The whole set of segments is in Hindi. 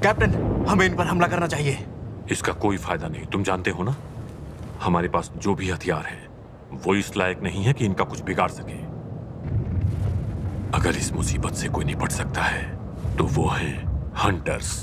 कैप्टन, हमें इन पर हमला करना चाहिए। इसका कोई फायदा नहीं, तुम जानते हो ना, हमारे पास जो भी हथियार है वो इस लायक नहीं है कि इनका कुछ बिगाड़ सके। अगर इस मुसीबत से कोई निपट सकता है तो वो है हंटर्स।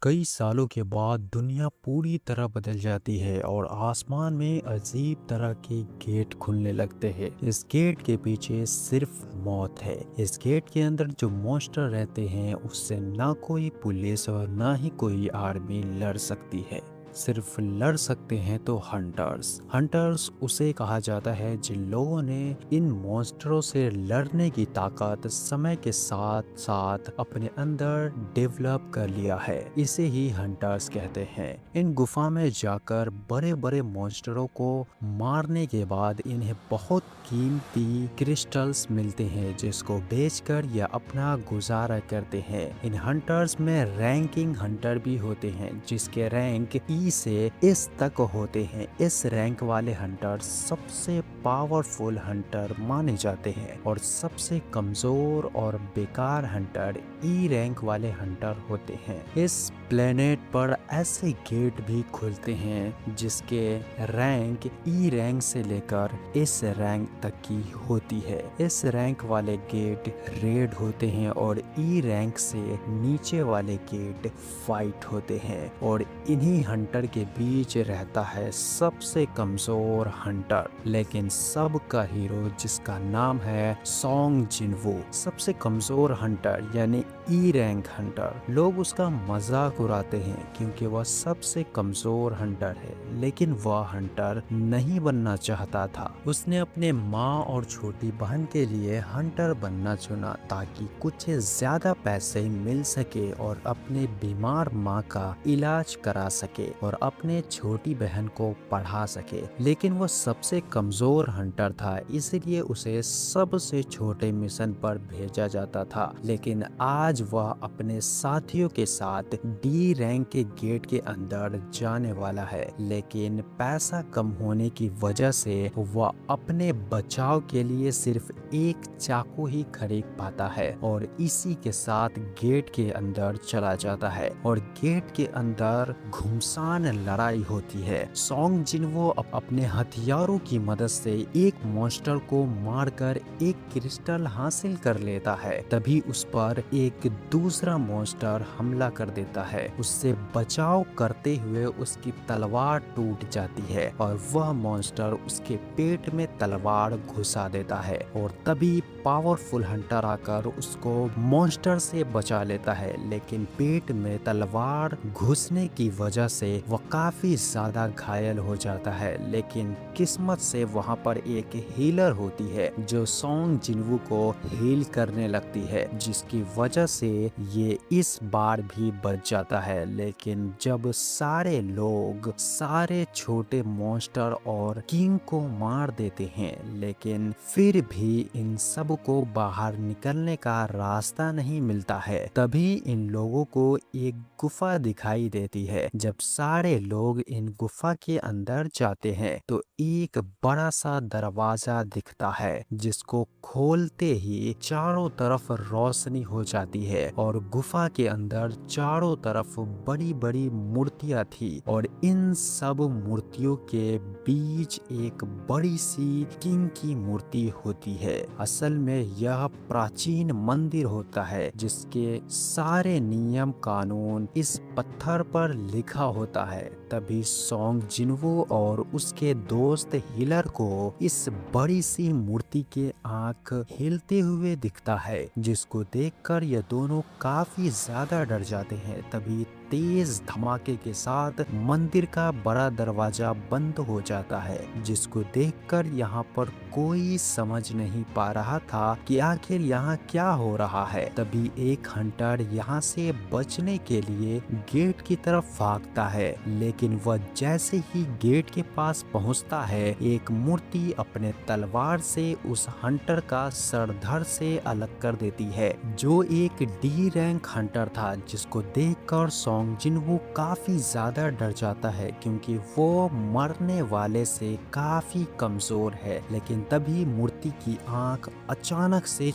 कई सालों के बाद दुनिया पूरी तरह बदल जाती है और आसमान में अजीब तरह के गेट खुलने लगते हैं। इस गेट के पीछे सिर्फ मौत है। इस गेट के अंदर जो मॉन्स्टर रहते हैं उससे ना कोई पुलिस और ना ही कोई आर्मी लड़ सकती है। सिर्फ लड़ सकते हैं तो हंटर्स। हंटर्स उसे कहा जाता है जिन लोगों ने इन मॉन्स्टरों से लड़ने की ताकत समय के साथ साथ अपने अंदर डेवलप कर लिया है। इसे ही हंटर्स कहते हैं। इन गुफा में जाकर बड़े बड़े मॉन्स्टरों को मारने के बाद इन्हें बहुत कीमती क्रिस्टल्स मिलते हैं जिसको बेचकर या अपना गुजारा करते हैं। इन हंटर्स में रैंकिंग हंटर भी होते हैं जिसके रैंक ई से एस तक होते हैं। इस रैंक वाले हंटर सबसे पावरफुल हंटर माने जाते हैं और सबसे कमजोर और बेकार हंटर ई रैंक वाले हंटर होते हैं। इस प्लेनेट पर ऐसे गेट भी खुलते हैं जिसके रैंक ई रैंक से लेकर इस रैंक तक की होती है। इस रैंक वाले गेट रेड होते हैं और ई रैंक से नीचे वाले गेट फाइट होते हैं और इन्हीं हंटर के बीच रहता है सबसे कमजोर हंटर, लेकिन सबका हीरो जिसका नाम है सोंग जिनवू। सबसे कमजोर हंटर यानी ई रैंक हंटर। लोग उसका मजाक उड़ाते हैं क्योंकि वह सबसे कमजोर हंटर है, लेकिन वह हंटर नहीं बनना चाहता था। उसने अपने माँ और छोटी बहन के लिए हंटर बनना चुना ताकि कुछ ज्यादा पैसे मिल सके और अपने बीमार माँ का इलाज करा सके और अपने छोटी बहन को पढ़ा सके। लेकिन वह सबसे कमजोर हंटर था, इसलिए उसे सबसे छोटे मिशन पर भेजा जाता था। लेकिन आज वह अपने साथियों के साथ डी रैंक के गेट के अंदर जाने वाला है, लेकिन पैसा कम होने की वजह से वह अपने बचाव के लिए सिर्फ एक चाकू ही खरीद पाता है और इसी के साथ गेट के अंदर चला जाता है और गेट के अंदर घुमसान लड़ाई होती है। सोंग जिनवो अपने हथियारों की मदद से एक मॉन्स्टर को मारकर एक क्रिस्टल हासिल कर लेता है। तभी उस पर एक दूसरा मॉन्स्टर हमला कर देता है। उससे बचाव करते हुए उसकी तलवार टूट जाती है और वह मॉन्स्टर उसके पेट में तलवार घुसा देता है और तभी पावरफुल हंटर आकर उसको मॉन्स्टर से बचा लेता है। लेकिन पेट में तलवार घुसने की वजह से वह काफी ज्यादा घायल हो जाता है, लेकिन किस्मत से वहां पर एक हीलर होती है जो सोंग जिनवू को हील करने लगती है, जिसकी वजह से ये इस बार भी बच जाता है। लेकिन जब सारे लोग सारे छोटे मॉन्स्टर और किंग को मार देते हैं, लेकिन फिर भी इन सब को बाहर निकलने का रास्ता नहीं मिलता है। तभी इन लोगों को एक गुफा दिखाई देती है। जब सारे लोग इन गुफा के अंदर जाते हैं तो एक बड़ा सा दरवाजा दिखता है जिसको खोलते ही चारों तरफ रोशनी हो जाती है और गुफा के अंदर चारों तरफ बड़ी बड़ी मूर्तियां थी और इन सब मूर्तियों के बीच एक बड़ी सी किंग की मूर्ति होती है। असल में यह प्राचीन मंदिर होता है जिसके सारे नियम कानून इस पत्थर पर लिखा होता है। तभी सोंग जिनवू और उसके दोस्त हीलर को इस बड़ी सी मूर्ति के आंख हिलते हुए दिखता है, जिसको देखकर ये दोनों काफी ज्यादा डर जाते हैं। तभी तेज धमाके के साथ मंदिर का बड़ा दरवाजा बंद हो जाता है, जिसको देखकर यहाँ पर कोई समझ नहीं पा रहा था कि आखिर यहाँ क्या हो रहा है। तभी एक हंटर यहाँ से बचने के लिए गेट की तरफ भागता है, लेकिन वह जैसे ही गेट के पास पहुँचता है, एक मूर्ति अपने तलवार से उस हंटर का सर धड़ से अलग कर देती है, जो एक डी रैंक हंटर था, जिसको देखकर सोंग जिनवू काफी ज्यादा डर जाता है क्योंकि वो मरने वाले से काफी कमजोर है। लेकिन तभी मूर्ति की आंख अचानक से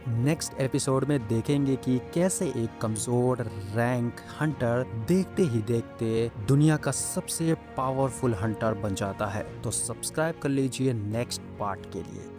नेक्स्ट एपिसोड में देखेंगे कि कैसे एक कमजोर रैंक हंटर देखते ही देखते दुनिया का सबसे पावरफुल हंटर बन जाता है। तो सब्सक्राइब कर लीजिए नेक्स्ट पार्ट के लिए।